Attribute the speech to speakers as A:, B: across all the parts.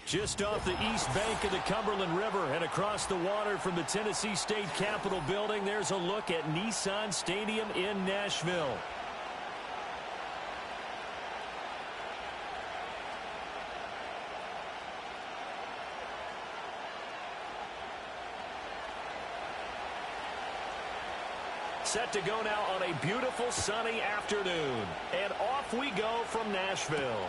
A: Just off the east bank of the Cumberland River and across the water from the Tennessee State Capitol building, there's a look at Nissan Stadium in Nashville. Set to go now on a beautiful sunny afternoon. And off we go from Nashville.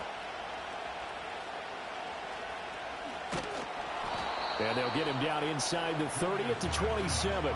A: And they'll get him down inside the 30 at the 27.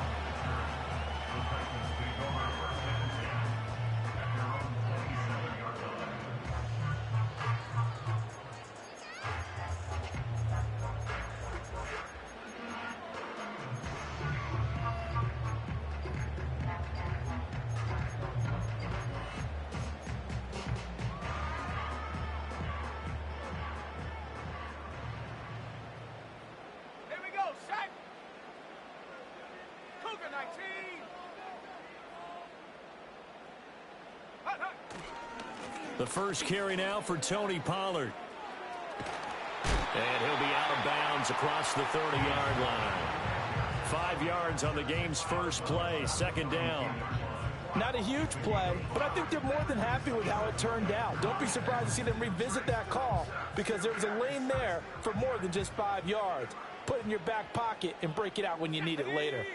A: The first carry now for Tony Pollard. And he'll be out of bounds across the 30-yard line. 5 yards on the game's first play, second down.
B: Not a huge play, but I think they're more than happy with how it turned out. Don't be surprised to see them revisit that call because there was a lane there for more than just 5 yards. Put it in your back pocket and break it out when you need it later.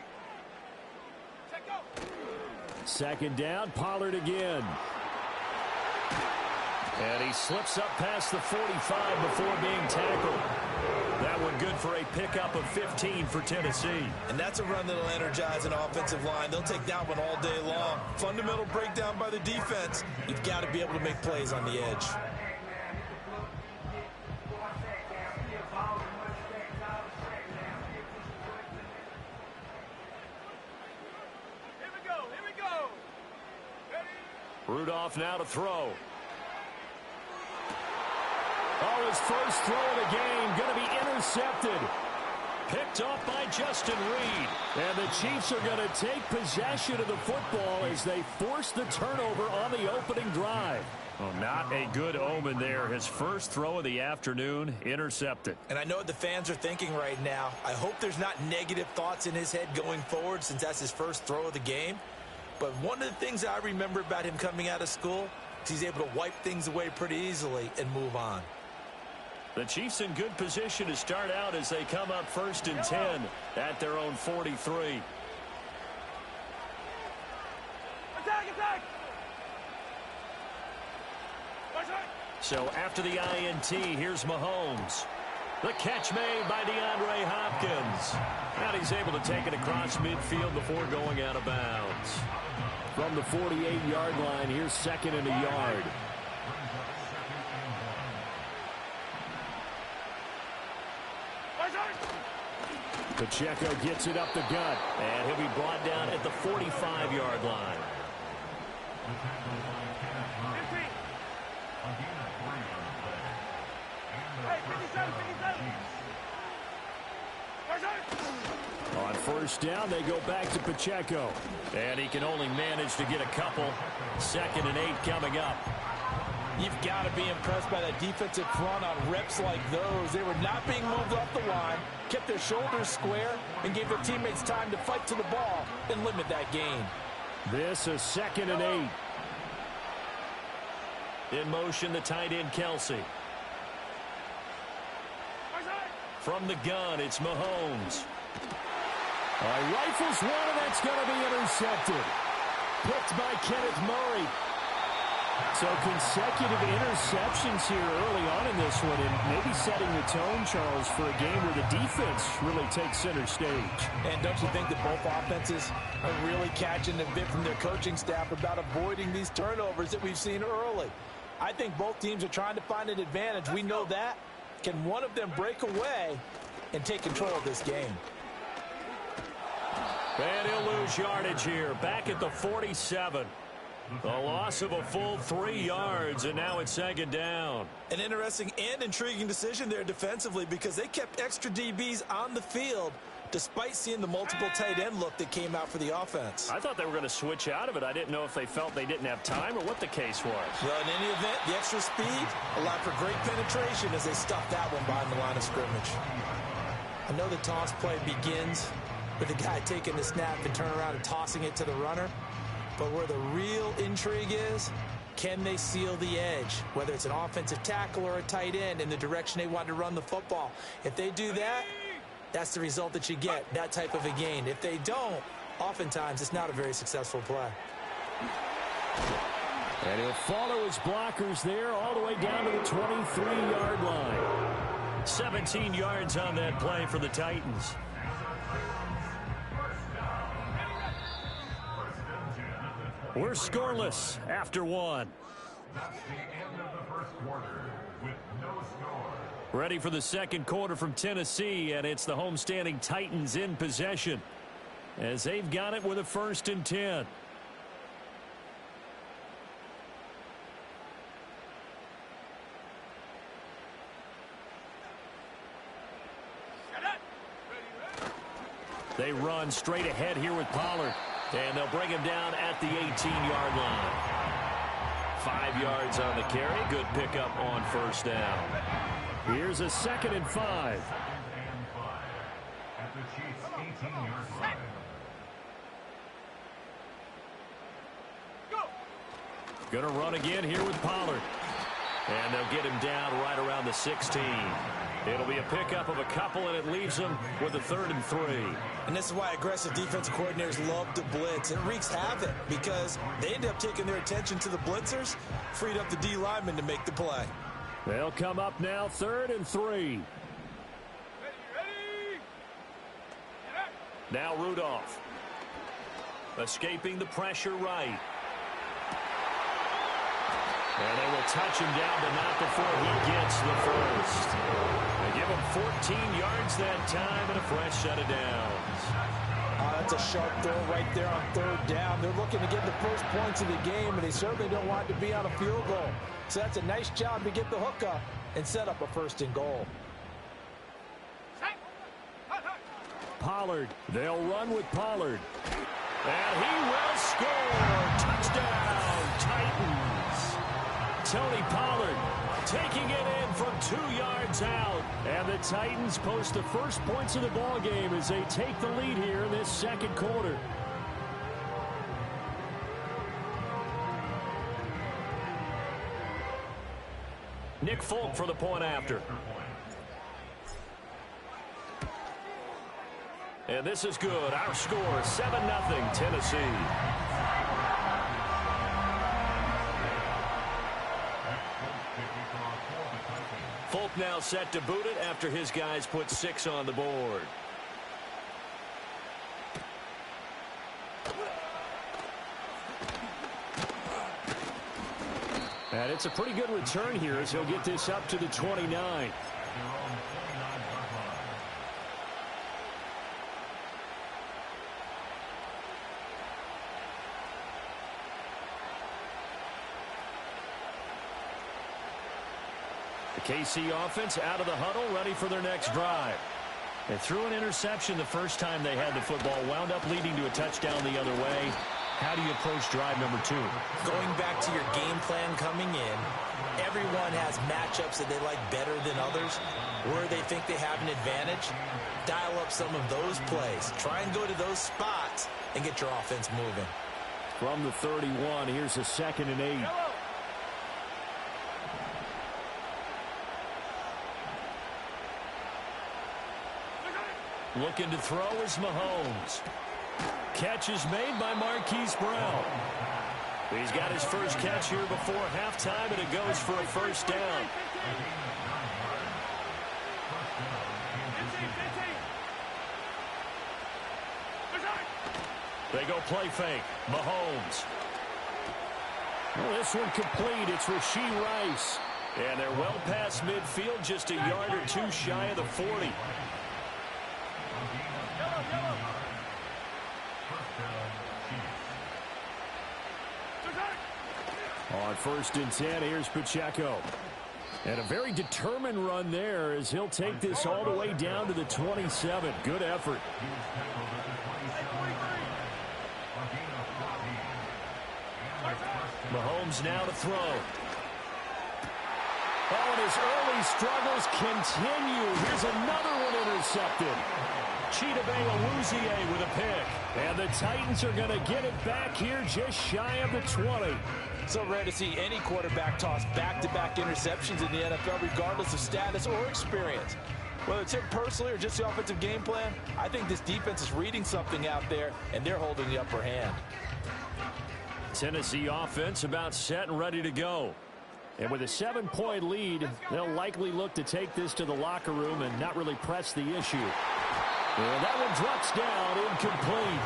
A: Second down, Pollard again. And he slips up past the 45 before being tackled. That one good for a pickup of 15 for Tennessee.
C: And that's a run that'll energize an offensive line. They'll take that one all day long. Fundamental breakdown by the defense. You've got to be able to make plays on the edge.
D: Here we go. Ready?
A: Rudolph now to throw. Oh, his first throw of the game going to be intercepted. Picked off by Justin Reed. And the Chiefs are going to take possession of the football as they force the turnover on the opening drive. Well, not a good omen there. His first throw of the afternoon intercepted.
C: And I know what the fans are thinking right now. I hope there's not negative thoughts in his head going forward since that's his first throw of the game. But one of the things I remember about him coming out of school is he's able to wipe things away pretty easily and move on.
A: The Chiefs in good position to start out as they come up 1st and 10 at their own 43.
D: Attack!
A: So after the INT, here's Mahomes. The catch made by DeAndre Hopkins. And he's able to take it across midfield before going out of bounds. From the 48-yard line, here's 2nd and a yard. Pacheco gets it up the gut, and he'll be brought down at the 45-yard line. On 1st down, they go back to Pacheco. And he can only manage to get a couple. 2nd and 8 coming up.
B: You've got to be impressed by that defensive front on reps like those. They were not being moved off the line, kept their shoulders square, and gave their teammates time to fight to the ball and limit that gain.
A: This is 2nd and 8. In motion, the tight end, Kelsey. From the gun, it's Mahomes. Rifles one, and that's going to be intercepted. Picked by Kenneth Murray. So consecutive interceptions here early on in this one, and maybe setting the tone, Charles, for a game where the defense really takes center stage.
B: And don't you think that both offenses are really catching a bit from their coaching staff about avoiding these turnovers that we've seen early? I think both teams are trying to find an advantage. We know that. Can one of them break away and take control of this game?
A: And he'll lose yardage here, back at the 47. A loss of a full 3 yards, and now it's second down.
C: An interesting and intriguing decision there defensively because they kept extra DBs on the field despite seeing the multiple tight end look that came out for the offense.
A: I thought they were going to switch out of it. I didn't know if they felt they didn't have time or what the case was.
C: Well, in any event, the extra speed allowed for great penetration as they stuffed that one behind the line of scrimmage. I know the toss play begins with the guy taking the snap and turning around and tossing it to the runner. But where the real intrigue is, can they seal the edge, whether it's an offensive tackle or a tight end, in the direction they want to run the football? If they do that, that's the result that you get, that type of a gain. If they don't, oftentimes it's not a very successful play.
A: And he'll follow his blockers there all the way down to the 23-yard line. 17 yards on that play for the Titans. We're scoreless after one.
E: That's the end of the first quarter with no score.
A: Ready for the second quarter from Tennessee, and it's the homestanding Titans in possession as they've got it with a 1st and 10. They run straight ahead here with Pollard. And they'll bring him down at the 18-yard line. 5 yards on the carry. Good pickup on 1st down. Here's a 2nd and 5.
E: At the Chiefs' 18-yard line.
A: Gonna run again here with Pollard. And they'll get him down right around the 16. It'll be a pickup of a couple, and it leaves them with a 3rd and 3.
C: And this is why aggressive defensive coordinators love to blitz. It wreaks havoc because they end up taking their attention to the blitzers, freed up the D linemen to make the play.
A: They'll come up now 3rd and 3. Now Rudolph. Escaping the pressure right. And they will touch him down, but not before he gets the first. They give him 14 yards that time and a fresh set of downs.
B: That's a sharp throw right there on 3rd down. They're looking to get the first points of the game, and they certainly don't want to be on a field goal. So that's a nice job to get the hook up and set up a 1st and goal.
A: Pollard. They'll run with Pollard. And he will score. Touchdown, Titans. Tony Pollard taking it in from 2 yards out. And the Titans post the first points of the ball game as they take the lead here in this second quarter. Nick Folk for the point after. And this is good. Our score, 7-0 Tennessee. Folk now set to boot it after his guys put 6 on the board. And it's a pretty good return here as he'll get this up to the 29. The KC offense out of the huddle, ready for their next drive. They threw an interception the first time they had the football, wound up leading to a touchdown the other way. How do you approach drive number 2?
C: Going back to your game plan coming in, everyone has matchups that they like better than others, where they think they have an advantage. Dial up some of those plays. Try and go to those spots and get your offense moving.
A: From the 31, here's a 2nd and 8. Looking to throw is Mahomes. Catch is made by Marquise Brown. He's got his first catch here before halftime, and it goes for a 1st down. They go play fake. Mahomes. Well, this one complete. It's Rashee Rice. And they're well past midfield, just a yard or 2 shy of the 40. On 1st and 10, here's Pacheco. And a very determined run there as he'll take this all the way down to the 27. Good effort. Mahomes now to throw. Oh, and his early struggles continue. Here's another one intercepted. Chidobe with a pick. And the Titans are going to get it back here just shy of the 20.
B: So rare to see any quarterback toss back-to-back interceptions in the NFL, regardless of status or experience. Whether it's him personally or just the offensive game plan, I think this defense is reading something out there, and they're holding the upper hand.
A: Tennessee offense about set and ready to go. And with a 7-point lead, they'll likely look to take this to the locker room and not really press the issue. And that one drops down, incomplete.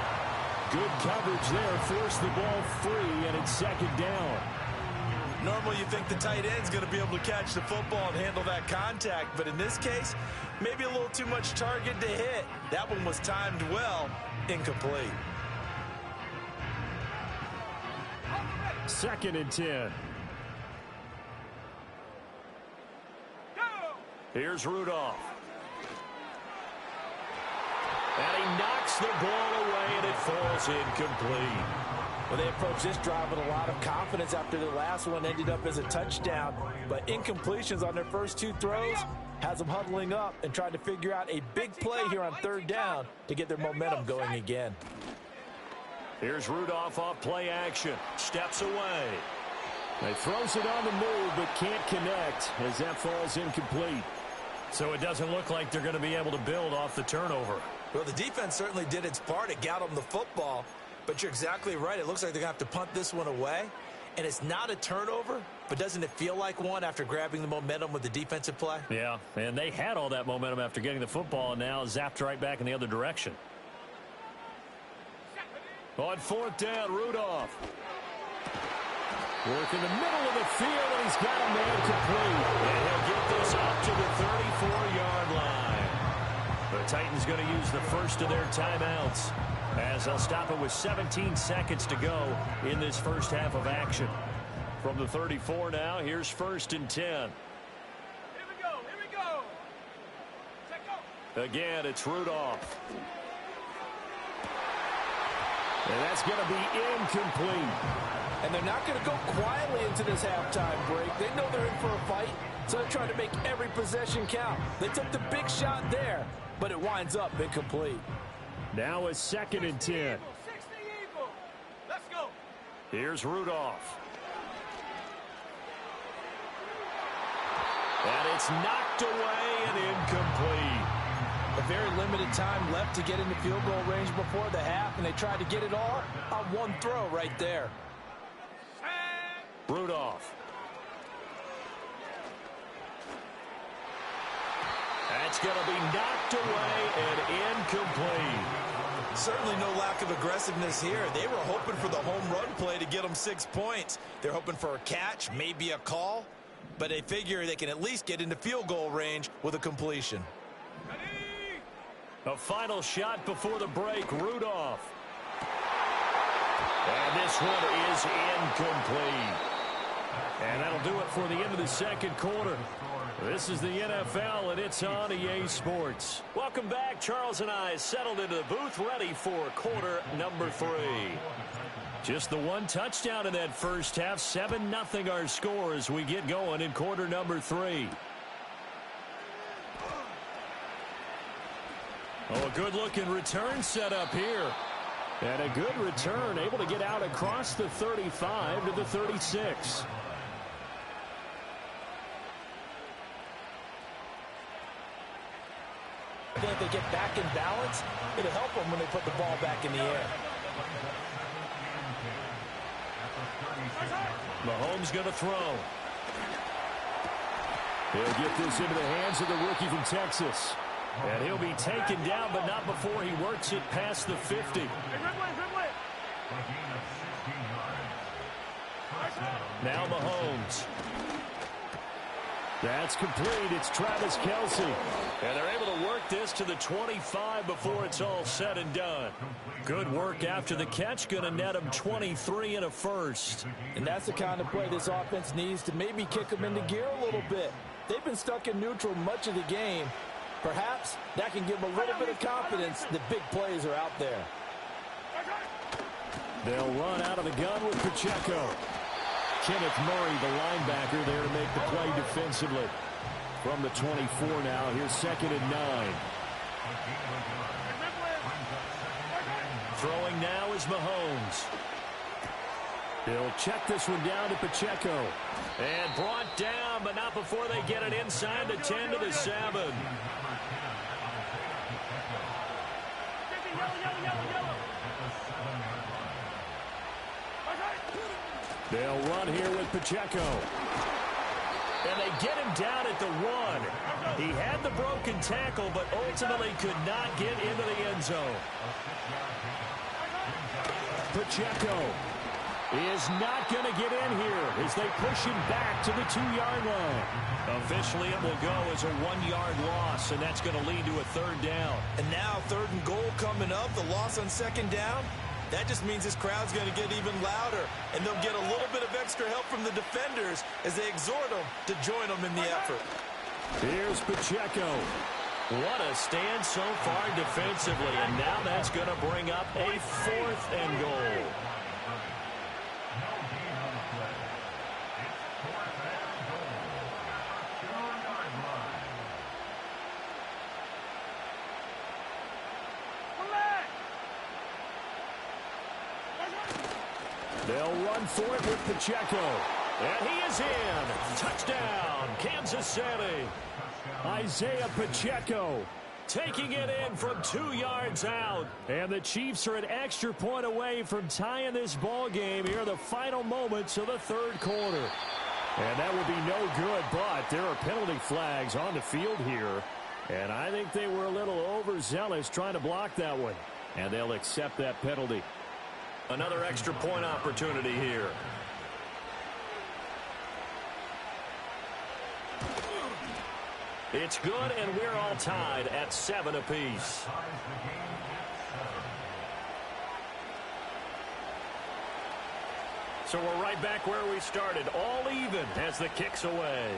A: Good coverage there, forced the ball free, and it's 2nd down.
C: Normally you think the tight end's going to be able to catch the football and handle that contact, but in this case, maybe a little too much target to hit. That one was timed well, incomplete.
A: 2nd and 10. Here's Rudolph. And he knocks the ball away, and it falls incomplete.
B: Well, they approached this drive with a lot of confidence after the last one ended up as a touchdown. But incompletions on their first 2 throws has them huddling up and trying to figure out a big play here on 3rd down to get their momentum going again.
A: Here's Rudolph off play action. Steps away. He throws it on the move but can't connect as that falls incomplete. So it doesn't look like they're going to be able to build off the turnover.
C: Well, the defense certainly did its part. It got them the football. But you're exactly right. It looks like they're going to have to punt this one away. And it's not a turnover, but doesn't it feel like one after grabbing the momentum with the defensive play?
A: Yeah, and they had all that momentum after getting the football and now zapped right back in the other direction. On 4th down, Rudolph. Work in the middle of the field, and he's got a man complete. And he'll get this up to the 34-yard line. The Titans going to use the first of their timeouts as they'll stop it with 17 seconds to go in this first half of action. From the 34 now, here's 1st and 10.
D: Here we go. Check go.
A: Again, it's Rudolph. And that's going to be incomplete.
B: And they're not going to go quietly into this halftime break. They know they're in for a fight, so they're trying to make every possession count. They took the big shot there, but it winds up incomplete.
A: Now it's 2nd and 10.
D: Let's go.
A: Here's Rudolph. And it's knocked away and incomplete.
B: A very limited time left to get into field goal range before the half, and they tried to get it all on one throw right there.
A: Rudolph. That's going to be knocked away and incomplete.
C: Certainly no lack of aggressiveness here. They were hoping for the home run play to get them 6 points. They're hoping for a catch, maybe a call, but they figure they can at least get into field goal range with a completion.
A: A final shot before the break, Rudolph. And this one is incomplete. And that'll do it for the end of the second quarter. This is the NFL, and it's on EA Sports. Welcome back. Charles and I settled into the booth, ready for quarter number 3. Just the one touchdown in that first half. 7-0 our score as we get going in quarter number 3. Oh, a good-looking return set up here. And a good return, able to get out across the 35 to the 36.
B: If they get back in balance, it'll help them when they put the ball back in the air.
A: Mahomes going to throw. He'll get this into the hands of the rookie from Texas. And he'll be taken down, but not before he works it past the 50. Now Mahomes. That's complete. It's Travis Kelce. And they're able to work this to the 25 before it's all said and done. Good work after the catch. Going to net them 23 and a first.
B: And that's the kind of play this offense needs to maybe kick them into gear a little bit. They've been stuck in neutral much of the game. Perhaps that can give them a little bit of confidence that big plays are out there.
A: They'll run out of the gun with Pacheco. Kenneth Murray, the linebacker, there to make the play defensively. From the 24 now, here's 2nd and 9. Throwing now is Mahomes. He'll check this one down to Pacheco. And brought down, but not before they get it inside the 10 to the 7. They'll run here with Pacheco. And they get him down at the 1. He had the broken tackle, but ultimately could not get into the end zone. Pacheco is not going to get in here as they push him back to the 2-yard line. Officially, it will go as a 1-yard loss, and that's going to lead to a 3rd down.
C: And now 3rd and goal coming up, the loss on 2nd down. That just means this crowd's going to get even louder, and they'll get a little bit of extra help from the defenders as they exhort them to join them in the effort.
A: Here's Pacheco. What a stand so far defensively, and now that's going to bring up a 4th and goal. They'll run for it with Pacheco. And he is in. Touchdown, Kansas City. Isaiah Pacheco taking it in from 2 yards out. And the Chiefs are an extra point away from tying this ball game here in the final moments of the 3rd quarter. And that will be no good, but there are penalty flags on the field here. And I think they were a little overzealous trying to block that one. And they'll accept that penalty. Another extra point opportunity here. It's good, and we're all tied at 7 apiece. So we're right back where we started, all even as the kick's away.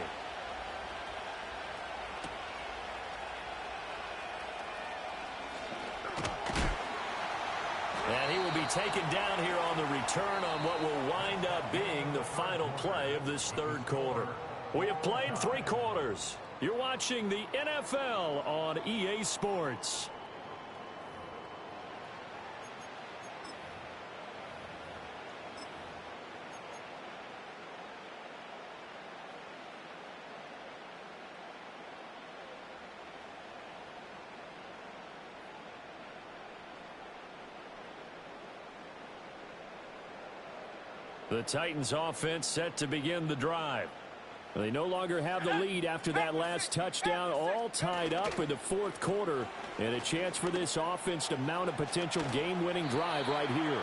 A: And he will be taken down here on the return on what will wind up being the final play of this 3rd quarter. We have played 3 quarters. You're watching the NFL on EA Sports. The Titans offense set to begin the drive. They no longer have the lead after that last touchdown, all tied up in the 4th quarter, and a chance for this offense to mount a potential game-winning drive right here.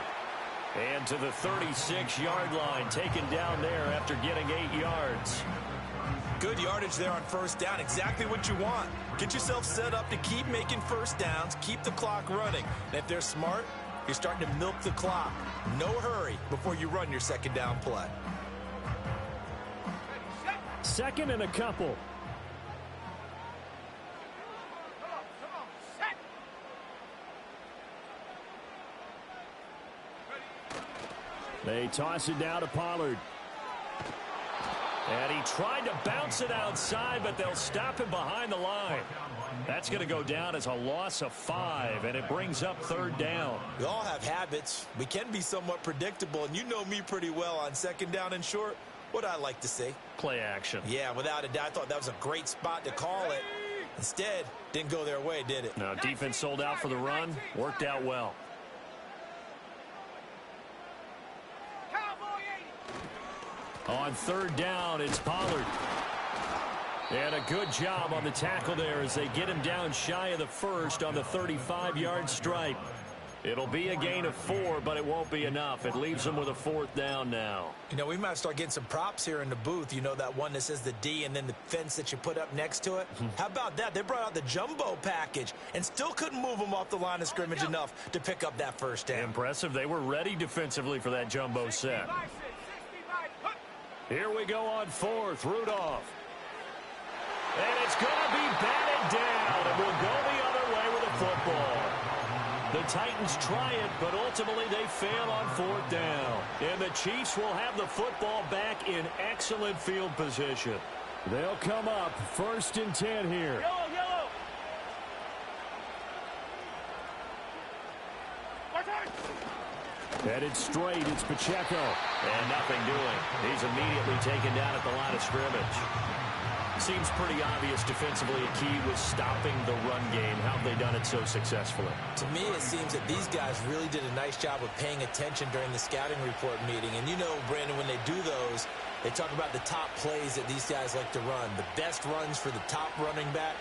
A: And to the 36-yard line, taken down there after getting 8 yards.
C: Good yardage there on 1st down, exactly what you want. Get yourself set up to keep making 1st downs, keep the clock running. And if they're smart, you're starting to milk the clock. No hurry before you run your 2nd down play.
A: 2nd and a couple. They toss it down to Pollard. And he tried to bounce it outside, but they'll stop him behind the line. That's going to go down as a loss of 5, and it brings up 3rd down.
C: We all have habits. We can be somewhat predictable, and you know me pretty well on 2nd down and short. What I like to see.
A: Play action.
C: Yeah, without a doubt. I thought that was a great spot to call it. Instead, didn't go their way, did it?
A: No, defense sold out for the run. Worked out well. On 3rd down, it's Pollard. And a good job on the tackle there as they get him down shy of the 1st on the 35-yard stripe. It'll be a gain of 4, but it won't be enough. It leaves them with a 4th down now.
C: You know, we might start getting some props here in the booth. You know, that one that says the D and then the fence that you put up next to it? How about that? They brought out the jumbo package and still couldn't move them off the line of scrimmage enough to pick up that first down.
A: Impressive. They were ready defensively for that jumbo set. Here we go on 4th. Rudolph. And it's going to be batted down. And we'll go the other way with the football. The Titans try it, but ultimately they fail on 4th down. And the Chiefs will have the football back in excellent field position. They'll come up 1st and 10 here.
D: Yellow.
A: Headed straight, it's Pacheco. And nothing doing. He's immediately taken down at the line of scrimmage. Seems pretty obvious defensively a key was stopping the run game. How have they done it so successfully?
C: To me, it seems that these guys really did a nice job of paying attention during the scouting report meeting. And you know, Brandon, when they do those, they talk about the top plays that these guys like to run. The best runs for the top running back,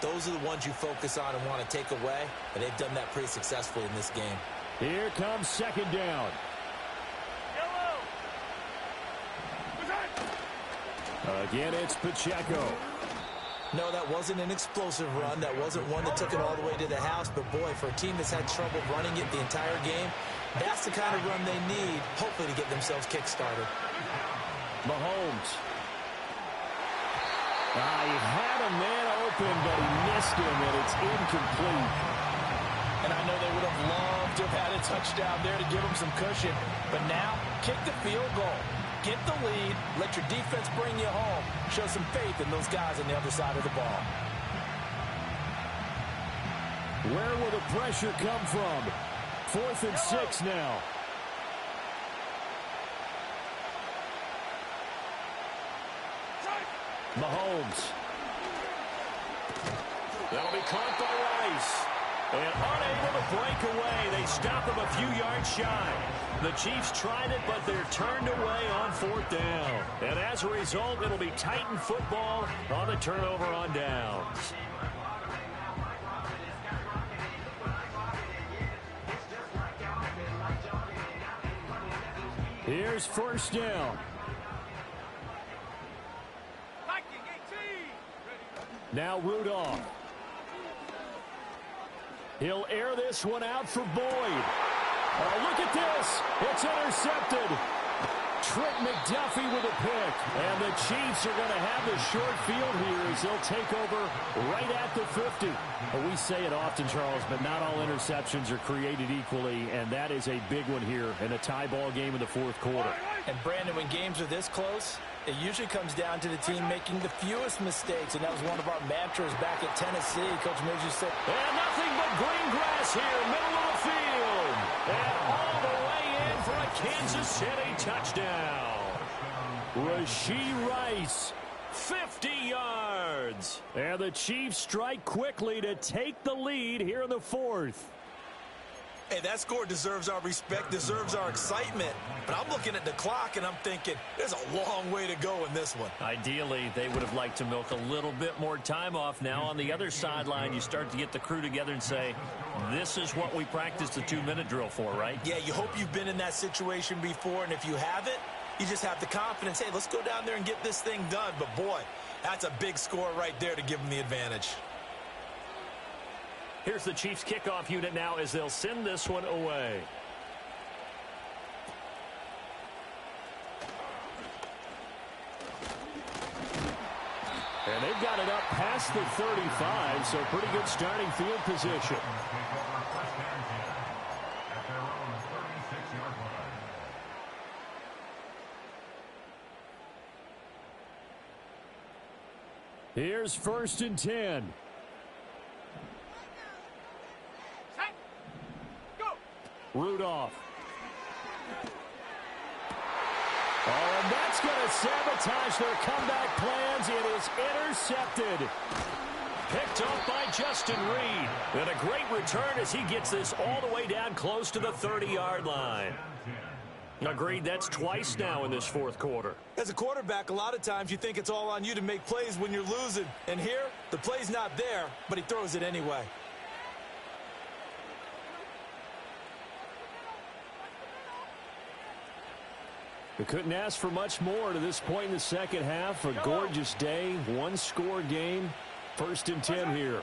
C: those are the ones you focus on and want to take away. And they've done that pretty successfully in this game.
A: Here comes 2nd down. Again, it's Pacheco.
C: No, that wasn't an explosive run. That wasn't one that took it all the way to the house. But, boy, for a team that's had trouble running it the entire game, that's the kind of run they need, hopefully, to get themselves kick-started.
A: Mahomes. He had a man open, but he missed him, and it's incomplete.
B: And I know they would have loved to have had a touchdown there to give them some cushion. But now, kick the field goal. Get the lead, let your defense bring you home. Show some faith in those guys on the other side of the ball.
A: Where will the pressure come from? 4th and 6 now. Mahomes. That'll be caught by Rice. And unable to break away. They stop him a few yards shy. The Chiefs tried it, but they're turned away on 4th down. And as a result, it'll be Titan football on the turnover on downs. Here's 1st down. Now Rudolph. He'll air this one out for Boyd. Oh, look at this. It's intercepted. Trent McDuffie with a pick. And the Chiefs are going to have the short field here as they'll take over right at the 50. Well, we say it often, Charles, but not all interceptions are created equally, and that is a big one here in a tie ball game in the 4th quarter.
B: And, Brandon, when games are this close, it usually comes down to the team making the fewest mistakes, and that was one of our mantras back at Tennessee. Coach Major said,
A: and nothing but green grass here, middle of the field. And all the way in for a Kansas City touchdown. Rashee Rice, 50 yards. And the Chiefs strike quickly to take the lead here in the 4th.
C: Hey, that score deserves our respect, deserves our excitement. But I'm looking at the clock, and I'm thinking, there's a long way to go in this one.
A: Ideally, they would have liked to milk a little bit more time off now. On the other sideline, you start to get the crew together and say, this is what we practiced the 2-minute drill for, right?
C: Yeah, you hope you've been in that situation before, and if you haven't, you just have the confidence, hey, let's go down there and get this thing done. But, boy, that's a big score right there to give them the advantage.
A: Here's the Chiefs kickoff unit now as they'll send this one away. And they've got it up past the 35, so pretty good starting field position. Here's 1st and 10. Rudolph. Oh, and that's going to sabotage their comeback plans. It is intercepted. Picked off by Justin Reed. And a great return as he gets this all the way down close to the 30-yard line. Agreed, that's twice now in this 4th quarter.
C: As a quarterback, a lot of times you think it's all on you to make plays when you're losing. And here, the play's not there, but he throws it anyway.
A: We couldn't ask for much more to this point in the second half. A gorgeous day, one-score game. 1st and 10 here.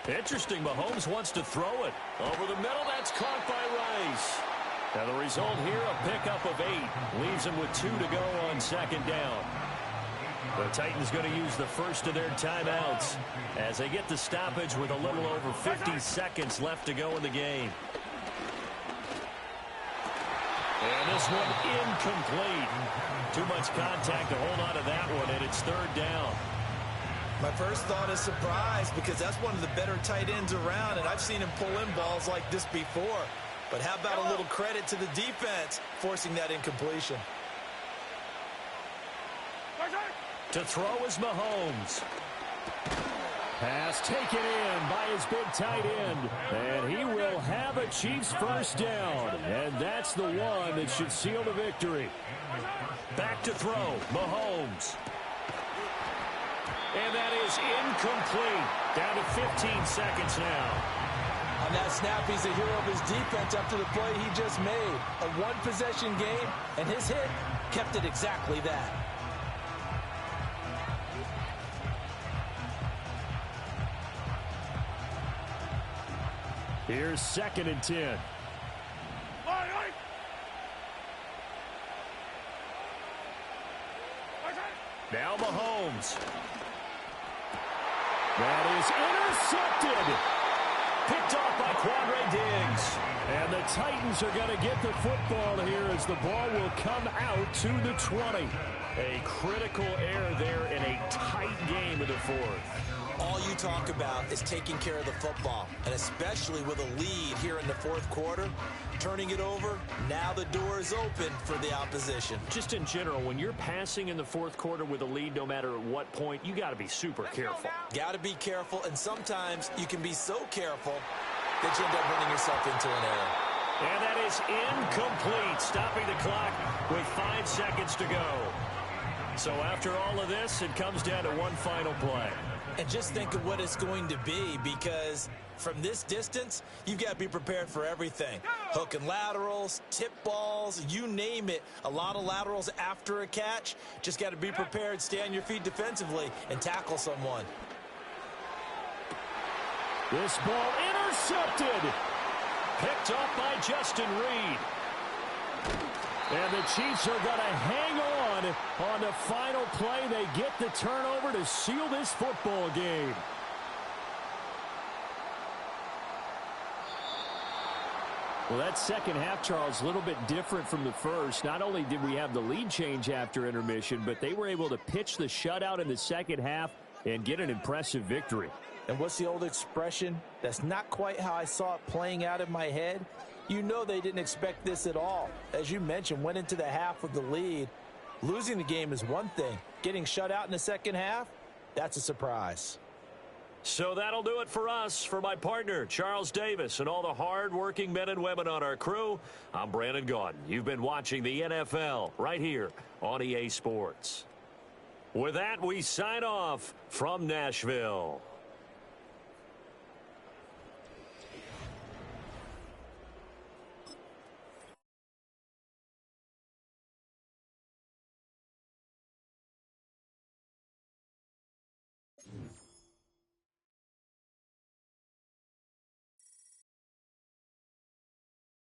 A: Interesting, Mahomes wants to throw it. Over the middle, that's caught by Rice. And the result here, a pickup of 8. Leaves him with 2 to go on 2nd down. The Titans going to use the first of their timeouts as they get the stoppage with a little over 50 seconds left to go in the game. And this one incomplete. Too much contact to hold on to that one, and it's 3rd down.
C: My first thought is surprise, because that's one of the better tight ends around, and I've seen him pull in balls like this before. But how about a little credit to the defense forcing that incompletion?
A: To throw is Mahomes. Pass taken in by his big tight end. And he will have a Chiefs first down. And that's the one that should seal the victory. Back to throw, Mahomes. And that is incomplete. Down to 15 seconds now.
B: On that snap, he's a hero of his defense after the play he just made. A one-possession game, and his hit kept it exactly that.
A: Here's 2nd and 10. Now Mahomes. That is intercepted. Picked off by Quandre Diggs. And the Titans are going to get the football here as the ball will come out to the 20. A critical error there in a tight game in the 4th.
C: All you talk about is taking care of the football, and especially with a lead here in the 4th quarter, turning it over, now the door is open for the opposition.
A: Just in general, when you're passing in the 4th quarter with a lead, no matter at what point, you got to be super careful.
C: Got to be careful, and sometimes you can be so careful that you end up running yourself into an error.
A: And that is incomplete, stopping the clock with 5 seconds to go. So after all of this, it comes down to one final play.
C: And just think of what it's going to be, because from this distance, you've got to be prepared for everything. Hook and laterals, tip balls, you name it. A lot of laterals after a catch. Just got to be prepared, stay on your feet defensively, and tackle someone.
A: This ball intercepted. Picked up by Justin Reed. And the Chiefs are going to hang on the final play. They get the turnover to seal this football game. Well, that second half, Charles, a little bit different from the first. Not only did we have the lead change after intermission, but they were able to pitch the shutout in the second half and get an impressive victory.
B: And what's the old expression? That's not quite how I saw it playing out in my head. You know they didn't expect this at all. As you mentioned, went into the half with the lead. Losing the game is one thing. Getting shut out in the second half, that's a surprise.
A: So that'll do it for us. For my partner, Charles Davis, and all the hard-working men and women on our crew, I'm Brandon Gaudin. You've been watching the NFL right here on EA Sports. With that, we sign off from Nashville.